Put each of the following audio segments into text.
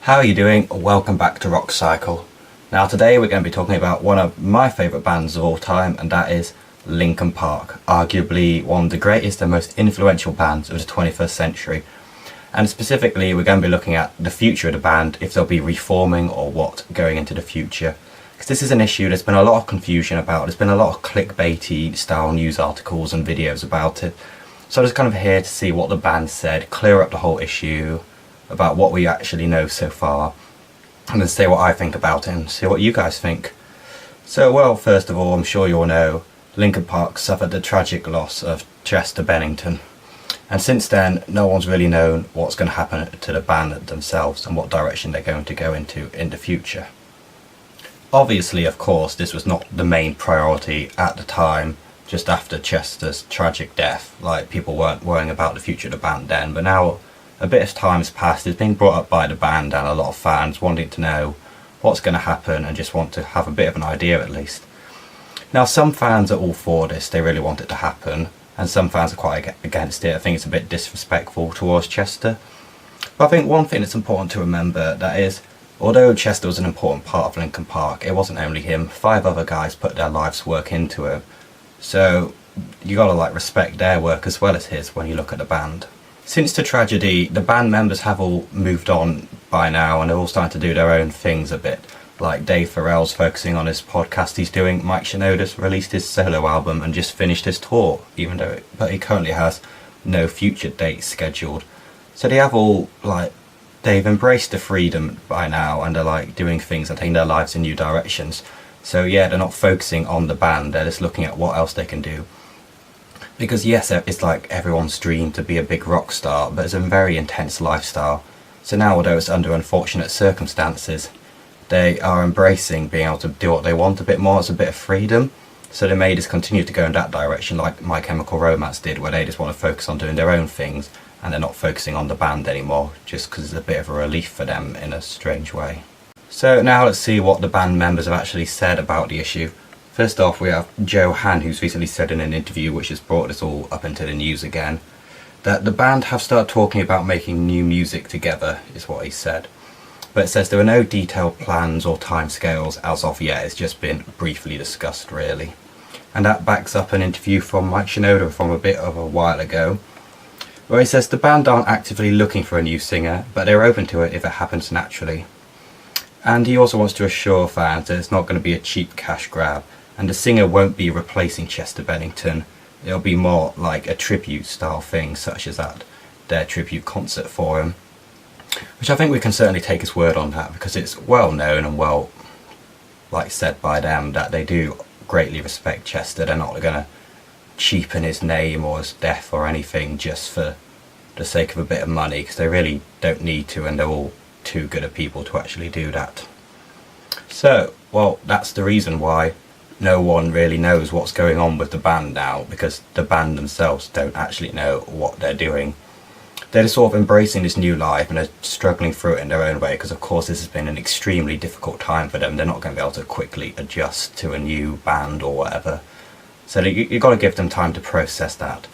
How are you doing? Welcome back to Rock Cycle. Now today we're going to be talking about one of my favourite bands of all time, and that is Linkin Park, arguably one of the greatest and most influential bands of the 21st century. And specifically we're going to be looking at the future of the band, if they'll be reforming or what going into the future. Because this is an issue there's been a lot of confusion about, there's been a lot of clickbaity style news articles and videos about it. So I'm just kind of here to see what the band said, clear up the whole issue, about what we actually know so far, and then say what I think about it and see what you guys think. So, well, first of all, I'm sure you all know Linkin Park suffered the tragic loss of Chester Bennington, and since then no one's really known what's going to happen to the band themselves and what direction they're going to go into in the future. Obviously, of course, this was not the main priority at the time, just after Chester's tragic death. Like, people weren't worrying about the future of the band then, but now a bit of time has passed. It's been brought up by the band and a lot of fans wanting to know what's going to happen and just want to have a bit of an idea at least. Now, some fans are all for this, they really want it to happen, and some fans are quite against it. I think it's a bit disrespectful towards Chester. But I think one thing that's important to remember, that is, although Chester was an important part of Linkin Park, it wasn't only him. 5 other guys put their life's work into it. So you gotta respect their work as well as his when you look at the band. Since the tragedy, the band members have all moved on by now and they're all starting to do their own things a bit. Like Dave Farrell's focusing on his podcast he's doing, Mike Shinoda's released his solo album and just finished his tour, but he currently has no future dates scheduled. So they have all, they've embraced the freedom by now and they're doing things and taking their lives in new directions. So yeah, they're not focusing on the band, they're just looking at what else they can do. Because yes, it's like everyone's dream to be a big rock star, but it's a very intense lifestyle. So now, although it's under unfortunate circumstances, they are embracing being able to do what they want a bit more as a bit of freedom. So they may just continue to go in that direction like My Chemical Romance did, where they just want to focus on doing their own things and they're not focusing on the band anymore, just because it's a bit of a relief for them in a strange way. So now let's see what the band members have actually said about the issue. First off, we have Joe Han, who's recently said in an interview, which has brought us all up into the news again, that the band have started talking about making new music together, is what he said. But it says there are no detailed plans or timescales as of yet, it's just been briefly discussed really. And that backs up an interview from Mike Shinoda from a bit of a while ago, where he says the band aren't actively looking for a new singer, but they're open to it if it happens naturally. And he also wants to assure fans that it's not going to be a cheap cash grab, and the singer won't be replacing Chester Bennington. It'll be more like a tribute style thing, such as that their tribute concert for him. Which I think we can certainly take his word on that, because it's well known and well said by them that they do greatly respect Chester. They're not going to cheapen his name or his death or anything just for the sake of a bit of money, because they really don't need to, and they're all too good at people to actually do that. So, well, that's the reason why no one really knows what's going on with the band now, because the band themselves don't actually know what they're doing. They're just sort of embracing this new life and they're struggling through it in their own way, because of course this has been an extremely difficult time for them. They're not going to be able to quickly adjust to a new band or whatever. So you've got to give them time to process that.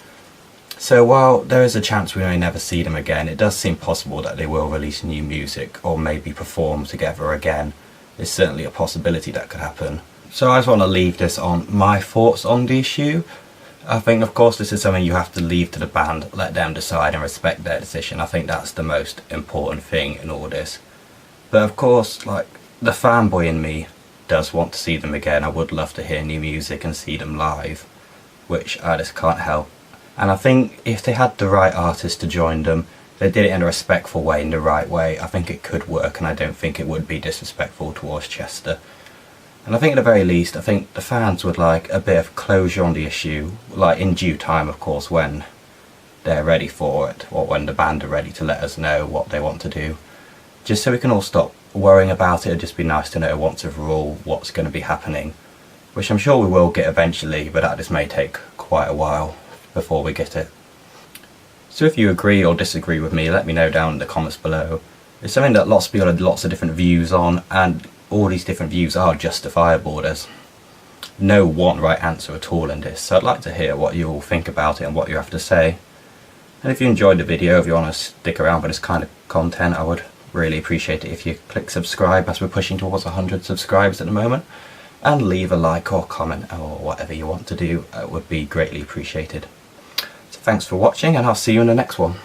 So while there is a chance we may never see them again, it does seem possible that they will release new music or maybe perform together again. There's certainly a possibility that could happen. So I just want to leave this on my thoughts on the issue. I think of course this is something you have to leave to the band, let them decide and respect their decision. I think that's the most important thing in all this. But of course, the fanboy in me does want to see them again. I would love to hear new music and see them live, which I just can't help. And I think if they had the right artist to join them, they did it in a respectful way, in the right way, I think it could work, and I don't think it would be disrespectful towards Chester. And I think at the very least, I think the fans would like a bit of closure on the issue, in due time of course, when they're ready for it, or when the band are ready to let us know what they want to do. Just so we can all stop worrying about it. It'd just be nice to know once and for all what's going to be happening, which I'm sure we will get eventually, but that just may take quite a while before we get it. So if you agree or disagree with me, let me know down in the comments below. It's something that lots of people have lots of different views on, and all these different views are justifiable. There's no one right answer at all in this, so I'd like to hear what you all think about it and what you have to say. And if you enjoyed the video, if you want to stick around for this kind of content, I would Really appreciate it if you click subscribe, as we're pushing towards 100 subscribers at the moment, and leave a like or comment or whatever you want to do. It would be greatly appreciated. So thanks for watching, and I'll see you in the next one.